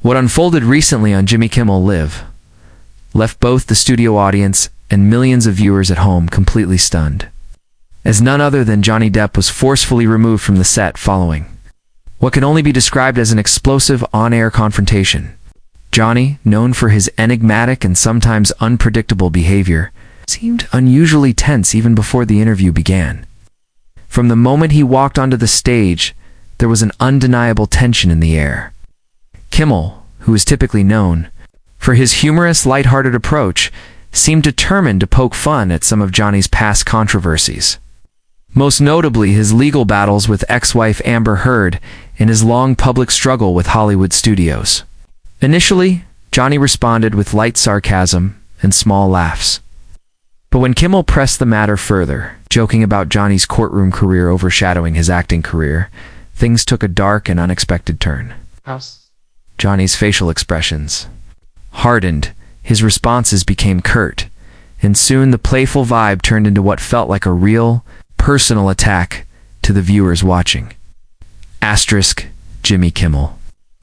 What unfolded recently on Jimmy Kimmel Live left both the studio audience and millions of viewers at home completely stunned, as none other than Johnny Depp was forcefully removed from the set following what can only be described as an explosive on-air confrontation. Johnny, known for his enigmatic and sometimes unpredictable behavior, seemed unusually tense even before the interview began. From the moment he walked onto the stage, there was an undeniable tension in the air. Kimmel, who is typically known for his humorous, lighthearted approach, seemed determined to poke fun at some of Johnny's past controversies. Most notably his legal battles with ex-wife Amber Heard and his long public struggle with Hollywood studios. Initially, Johnny responded with light sarcasm and small laughs. But when Kimmel pressed the matter further, joking about Johnny's courtroom career overshadowing his acting career, things took a dark and unexpected turn. Johnny's facial expressions hardened, his responses became curt, and soon the playful vibe turned into what felt like a real, personal attack to the viewers watching. Jimmy Kimmel,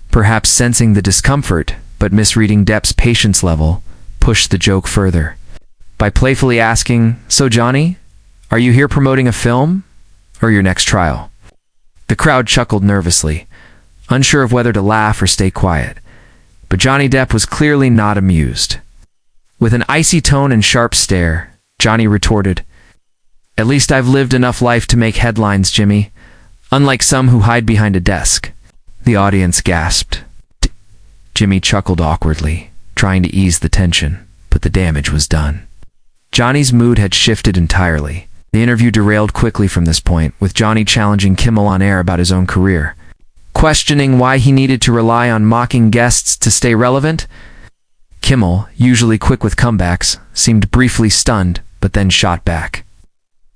perhaps sensing the discomfort but misreading Depp's patience level, pushed the joke further by playfully asking, "So Johnny, are you here promoting a film or your next trial?" The crowd chuckled nervously, unsure of whether to laugh or stay quiet, but Johnny Depp was clearly not amused. With an icy tone and sharp stare, Johnny retorted, "At least I've lived enough life to make headlines, Jimmy, unlike some who hide behind a desk." The audience gasped. Jimmy chuckled awkwardly, trying to ease the tension, but the damage was done. Johnny's mood had shifted entirely. The interview derailed quickly from this point, with Johnny challenging Kimmel on air about his own career, questioning why he needed to rely on mocking guests to stay relevant. Kimmel, usually quick with comebacks, seemed briefly stunned, but then shot back,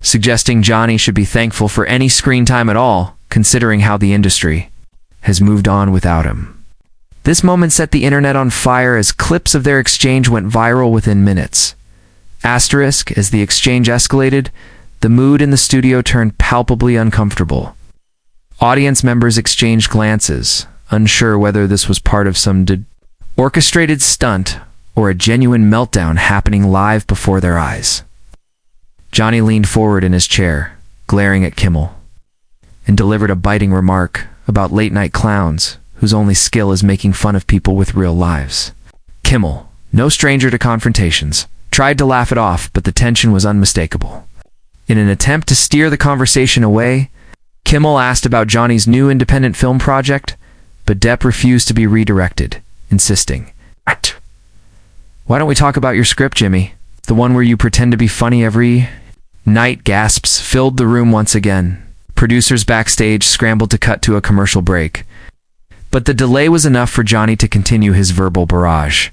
suggesting Johnny should be thankful for any screen time at all, considering how the industry has moved on without him. This moment set the internet on fire as clips of their exchange went viral within minutes. As the exchange escalated, the mood in the studio turned palpably uncomfortable. Audience members exchanged glances, unsure whether this was part of some orchestrated stunt or a genuine meltdown happening live before their eyes. Johnny leaned forward in his chair, glaring at Kimmel, and delivered a biting remark about late-night clowns whose only skill is making fun of people with real lives. Kimmel, no stranger to confrontations, tried to laugh it off, but the tension was unmistakable. In an attempt to steer the conversation away, Kimmel asked about Johnny's new independent film project, but Depp refused to be redirected, insisting, "Why don't we talk about your script, Jimmy? The one where you pretend to be funny every night." Gasps filled the room once again. Producers backstage scrambled to cut to a commercial break, but the delay was enough for Johnny to continue his verbal barrage.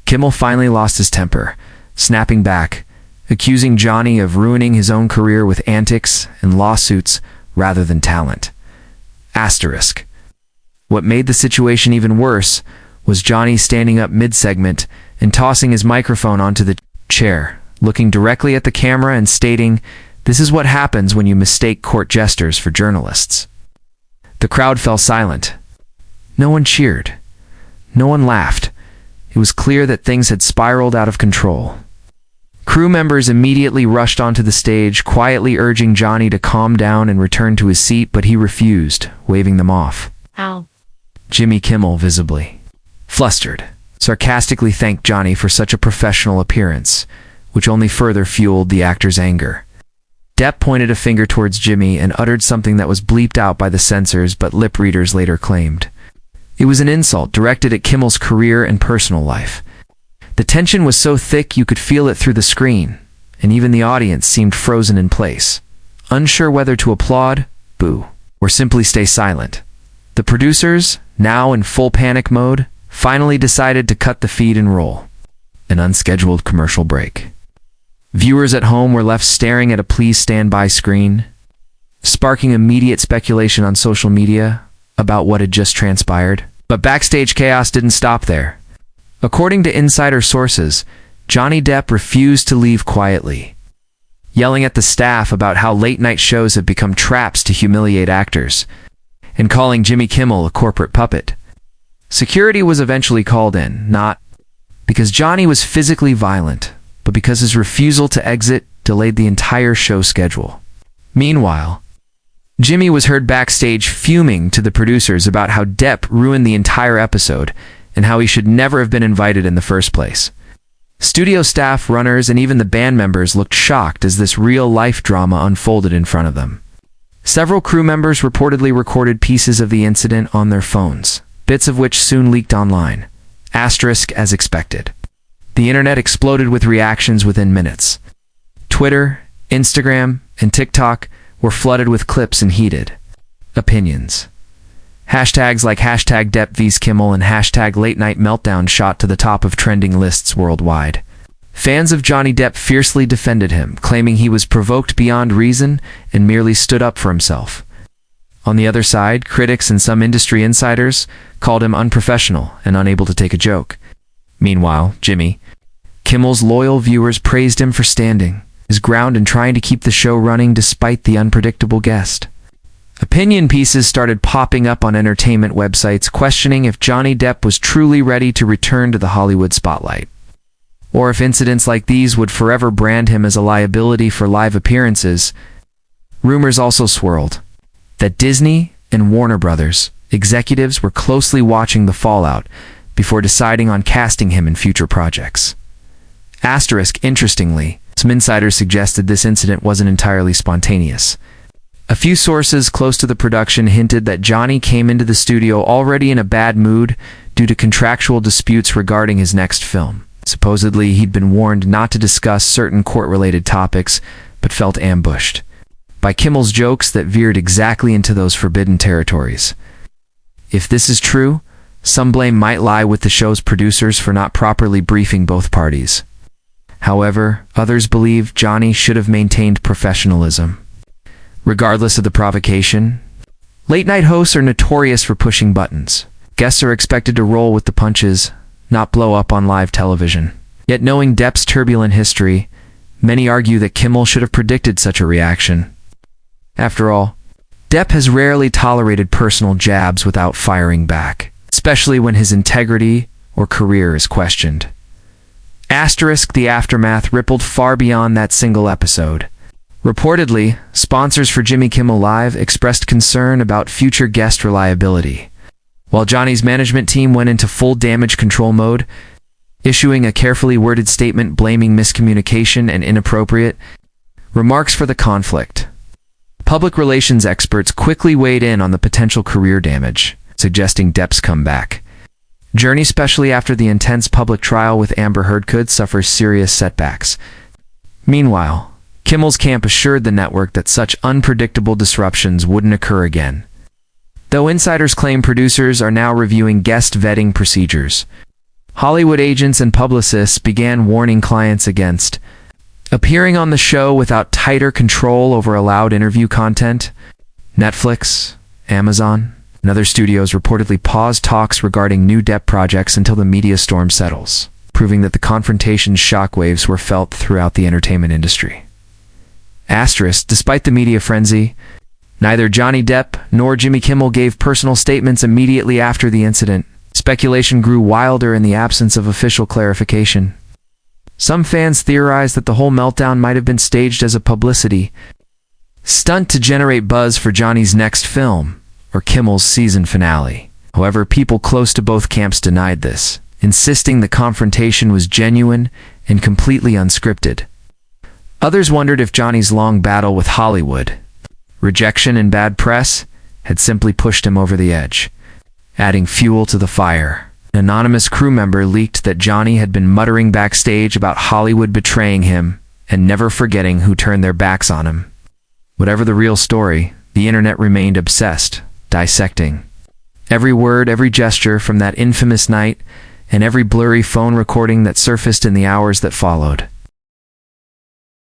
Kimmel finally lost his temper, snapping back, accusing Johnny of ruining his own career with antics and lawsuits rather than talent. What made the situation even worse was Johnny standing up mid-segment and tossing his microphone onto the chair, looking directly at the camera and stating, "This is what happens when you mistake court jesters for journalists." The crowd fell silent. No one cheered. No one laughed. It was clear that things had spiraled out of control. Crew members immediately rushed onto the stage, quietly urging Johnny to calm down and return to his seat, but he refused, waving them off. Ow. Jimmy Kimmel, visibly flustered, sarcastically thanked Johnny for such a professional appearance, which only further fueled the actor's anger. Depp pointed a finger towards Jimmy and uttered something that was bleeped out by the censors, but lip readers later claimed it was an insult directed at Kimmel's career and personal life. The tension was so thick you could feel it through the screen, and even the audience seemed frozen in place, unsure whether to applaud, boo, or simply stay silent. The producers, now in full panic mode, finally decided to cut the feed and roll an unscheduled commercial break. Viewers at home were left staring at a "please stand by" screen, sparking immediate speculation on social media about what had just transpired. But backstage chaos didn't stop there. According to insider sources, Johnny Depp refused to leave quietly, yelling at the staff about how late-night shows have become traps to humiliate actors, and calling Jimmy Kimmel a corporate puppet. Security was eventually called in, not because Johnny was physically violent, but because his refusal to exit delayed the entire show schedule. Meanwhile, Jimmy was heard backstage fuming to the producers about how Depp ruined the entire episode and how he should never have been invited in the first place. Studio staff, runners, and even the band members looked shocked as this real-life drama unfolded in front of them. Several crew members reportedly recorded pieces of the incident on their phones, bits of which soon leaked online. Asterisk as expected. The internet exploded with reactions within minutes. Twitter, Instagram, and TikTok were flooded with clips and heated opinions. Hashtags like hashtag Depp vs. Kimmel and hashtag Late Night Meltdown shot to the top of trending lists worldwide. Fans of Johnny Depp fiercely defended him, claiming he was provoked beyond reason and merely stood up for himself. On the other side, critics and some industry insiders called him unprofessional and unable to take a joke. Meanwhile, Jimmy Kimmel's loyal viewers praised him for standing his ground and trying to keep the show running despite the unpredictable guest. Opinion pieces started popping up on entertainment websites questioning if Johnny Depp was truly ready to return to the Hollywood spotlight, or if incidents like these would forever brand him as a liability for live appearances. Rumors also swirled that Disney and Warner Brothers executives were closely watching the fallout before deciding on casting him in future projects. Asterisk, interestingly, some insiders suggested this incident wasn't entirely spontaneous. A few sources close to the production hinted that Johnny came into the studio already in a bad mood due to contractual disputes regarding his next film. Supposedly, he'd been warned not to discuss certain court-related topics, but felt ambushed by Kimmel's jokes that veered exactly into those forbidden territories. If this is true, some blame might lie with the show's producers for not properly briefing both parties. However, others believe Johnny should have maintained professionalism. Regardless of the provocation, late-night hosts are notorious for pushing buttons. Guests are expected to roll with the punches, not blow up on live television. Yet knowing Depp's turbulent history, many argue that Kimmel should have predicted such a reaction. After all, Depp has rarely tolerated personal jabs without firing back, especially when his integrity or career is questioned. Asterisk, the aftermath rippled far beyond that single episode. Reportedly, sponsors for Jimmy Kimmel Live expressed concern about future guest reliability, while Johnny's management team went into full damage control mode, issuing a carefully worded statement blaming miscommunication and inappropriate remarks for the conflict. Public relations experts quickly weighed in on the potential career damage, suggesting Depp's comeback journey, especially after the intense public trial with Amber Heard, could suffer serious setbacks. Meanwhile, Kimmel's camp assured the network that such unpredictable disruptions wouldn't occur again. Though insiders claim producers are now reviewing guest vetting procedures, Hollywood agents and publicists began warning clients against appearing on the show without tighter control over allowed interview content. Netflix, Amazon, and other studios reportedly paused talks regarding new Depp projects until the media storm settles, proving that the Confrontation's shockwaves were felt throughout the entertainment industry. Asterisk, despite the media frenzy, neither Johnny Depp nor Jimmy Kimmel gave personal statements immediately after the incident. Speculation grew wilder in the absence of official clarification. Some fans theorized that the whole meltdown might have been staged as a publicity stunt to generate buzz for Johnny's next film or Kimmel's season finale. However, people close to both camps denied this, insisting the confrontation was genuine and completely unscripted. Others wondered if Johnny's long battle with Hollywood, rejection and bad press, had simply pushed him over the edge, adding fuel to the fire. An anonymous crew member leaked that Johnny had been muttering backstage about Hollywood betraying him and never forgetting who turned their backs on him. Whatever the real story, the internet remained obsessed, dissecting every word, every gesture from that infamous night, and every blurry phone recording that surfaced in the hours that followed.